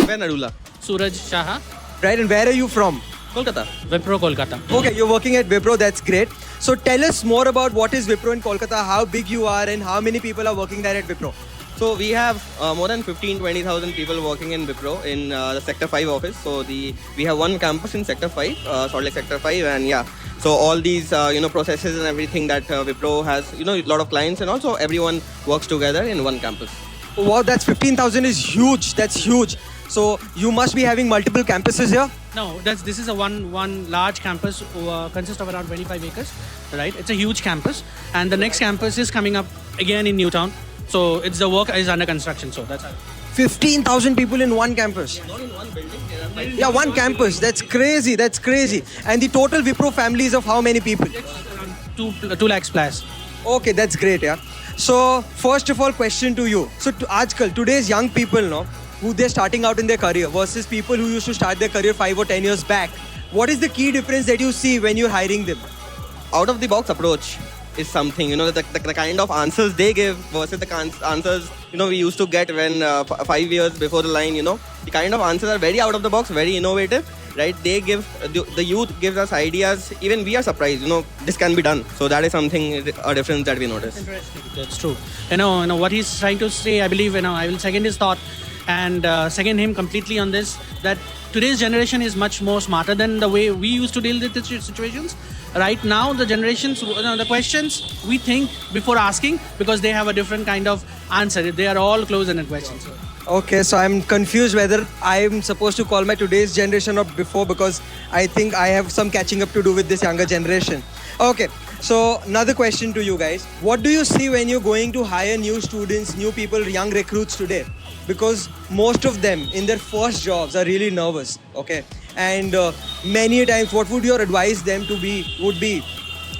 Where Narula? Suraj Shaha, Right, and where are you from? Kolkata. Wipro, Kolkata. Okay, you're working at Wipro, that's great. So tell us more about what is Wipro in Kolkata, how big you are and how many people are working there at Wipro. So we have more than 15-20,000 people working in Wipro in the Sector 5 office. So we have one campus in Sector 5, Salt Lake Sector 5, and yeah. So all these processes and everything that Wipro has, a lot of clients, and also everyone works together in one campus. Wow, that's 15,000 is huge, that's huge. So you must be having multiple campuses here? No, this is a one large campus consists of around 25 acres, right? It's a huge campus, and the next campus is coming up again in Newtown. So the work is under construction. So that's how. 15,000 people in one campus. Not in one building. There are five. Yeah, one campus. That's crazy. That's crazy. And the total Wipro family is of how many people? Around 2 lakhs plus. Okay, that's great. Yeah. So first of all, question to you. So today's young people, no, who they're starting out in their career versus people who used to start their career 5 or 10 years back. What is the key difference that you see when you're hiring them? Out of the box approach is something, the kind of answers they give versus the answers, we used to get when 5 years before the line, the kind of answers are very out of the box, very innovative, right? They give, the youth gives us ideas, even we are surprised, this can be done. So that is something, a difference that we notice. Interesting. That's true. What he's trying to say, I believe, I will second his thought and second him completely on this, that today's generation is much more smarter than the way we used to deal with the situations. Right now, the generations, the questions we think before asking because they have a different kind of answer. They are all close-ended questions. Okay, so I'm confused whether I'm supposed to call my today's generation or before because I think I have some catching up to do with this younger generation. Okay, so another question to you guys. What do you see when you're going to hire new students, new people, young recruits today? Because most of them in their first jobs are really nervous, okay? And many times, what would your advise them to be, would be,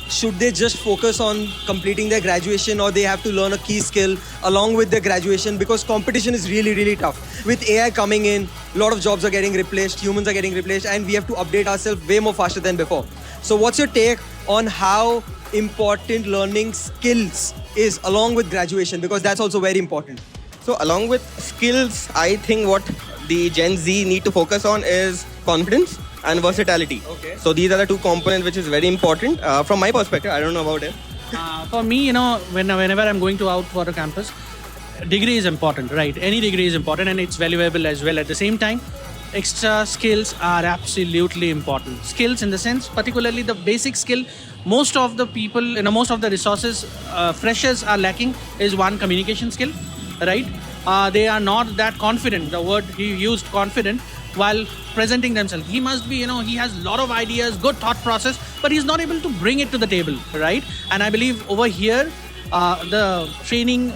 should they just focus on completing their graduation or they have to learn a key skill along with their graduation because competition is really, really tough. With AI coming in, a lot of jobs are getting replaced, humans are getting replaced, and we have to update ourselves way more faster than before. So what's your take on how important learning skills is along with graduation? Because that's also very important. So along with skills, I think what the Gen Z need to focus on is confidence and versatility. Okay. So these are the two components which is very important from my perspective. I don't know about it. For me, whenever I'm going out for a campus, degree is important, right? Any degree is important and it's valuable as well. At the same time, extra skills are absolutely important. Skills in the sense, particularly the basic skill, most of the people, most of the resources freshers are lacking is one, communication skill, right? They are not that confident. The word he used, confident, while presenting themselves. He must be, he has a lot of ideas, good thought process, but he's not able to bring it to the table, right? And I believe over here, the training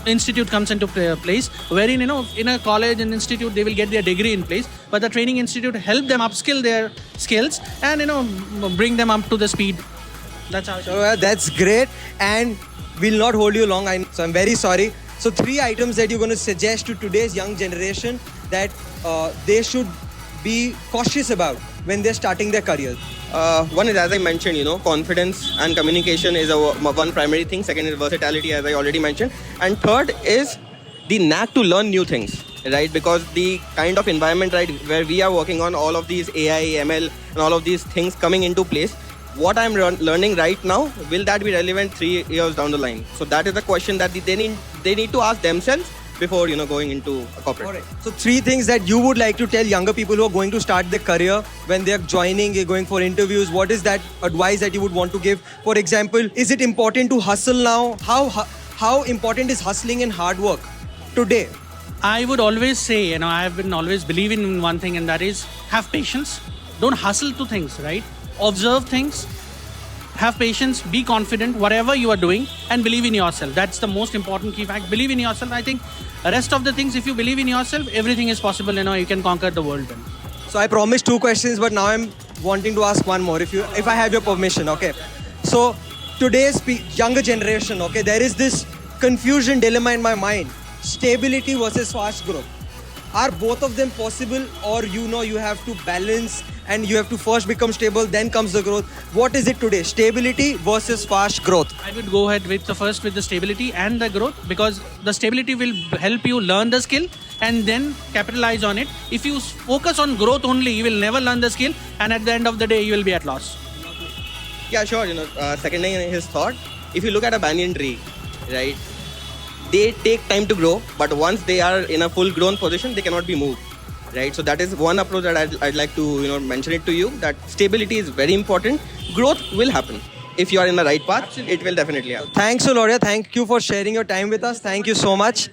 institute comes into place, wherein, in a college and institute, they will get their degree in place, but the training institute help them upskill their skills and, bring them up to the speed. That's how. So that's great, and we'll not hold you long. So I'm very sorry. So 3 items that you're going to suggest to today's young generation that they should be cautious about when they're starting their careers. One is, as I mentioned, confidence and communication is one primary thing. Second is versatility, as I already mentioned. And third is the knack to learn new things, right? Because the kind of environment, right, where we are working on all of these AI, ML, and all of these things coming into place, what I'm learning right now, will that be relevant 3 years down the line? So that is the question that they need to ask themselves before going into a corporate. All right. So 3 things that you would like to tell younger people who are going to start their career when they're joining, they're going for interviews. What is that advice that you would want to give? For example, is it important to hustle now? How important is hustling and hard work today? I would always say, I have been always believing in one thing, and that is have patience. Don't hustle to things, right? Observe things, have patience, be confident, whatever you are doing, and believe in yourself. That's the most important key fact. Believe in yourself. I think the rest of the things, if you believe in yourself, everything is possible. You can conquer the world then. So I promised 2 questions, but now I'm wanting to ask one more, if I have your permission, okay? So today's younger generation, okay, there is this confusion dilemma in my mind. Stability versus fast growth. are both of them possible, or you have to balance and you have to first become stable, then comes the growth? What is it today? Stability versus fast growth? I would go ahead with the stability and the growth, because the stability will help you learn the skill and then capitalize on it. If you focus on growth only, you will never learn the skill, and at the end of the day, you will be at loss. Yeah, sure. Seconding his thought, if you look at a banyan tree, right, they take time to grow, but once they are in a full grown position, they cannot be moved, right? So that is one approach that I'd like to mention it to you, that stability is very important. Growth will happen if you are in the right path. It will definitely happen. Thanks a lot. Yeah. Thank you for sharing your time with us. Thank you so much.